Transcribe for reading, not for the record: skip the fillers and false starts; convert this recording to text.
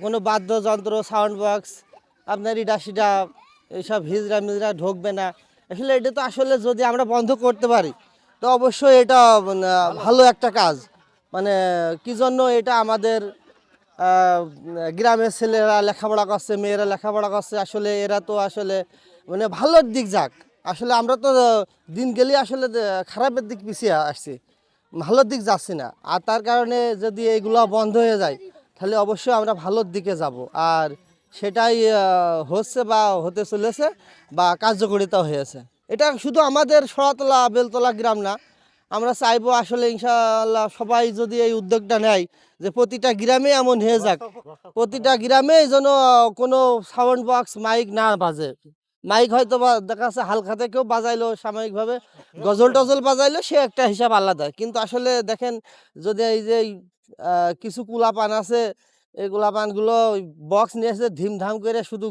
কোনো বাদ্যযন্ত্র sound box আপনার ইডা সিডা এইসব হিজড়া মিজরা ঢুকবে না। আসলে এটা তো আসলে যদি আমরা বন্ধ করতে পারি তো অবশ্যই এটা ভালো একটা কাজ। মানে কি জন্য এটা আমাদের গ্রামের ছেলেরা লেখাপড়া করছে, মেয়েরা লেখাপড়া করছে, আসলে এরা তো আসলে মানে ভালোর দিক যাক। আসলে আমরা তো দিন গেলে আসলে খারাপের দিক পিছিয়ে আসছি, ভালোর দিক যাচ্ছি না। আর তার কারণে যদি এইগুলো বন্ধ হয়ে যায় তাহলে অবশ্যই আমরা ভালোর দিকে যাব। আর সেটাই হচ্ছে বা হতে চলেছে বা কার্যকরিতা হয়েছে। এটা শুধু আমাদের সরাতলা বেলতলা গ্রাম না, আমরা চাইবো আসলে ইনশাআল্লাহ সবাই যদি এই উদ্যোগটা নেয় যে প্রতিটা গ্রামে এমন হয়ে যাক, প্রতিটা গ্রামে যেন কোনো সাউন্ড বক্স মাইক না বাজে। মাইক হয়তো বা দেখা যাচ্ছে হালখাতে কেউ বাজাইলো সাময়িকভাবে, গজল টজল বাজাইলো, সে একটা হিসাব আলাদা। কিন্তু আসলে দেখেন যদি এই যে কিছু কুলাপান আছে, এই কুলাপানগুলো বক্স নিয়ে এসে ধিমধাম করে শুধু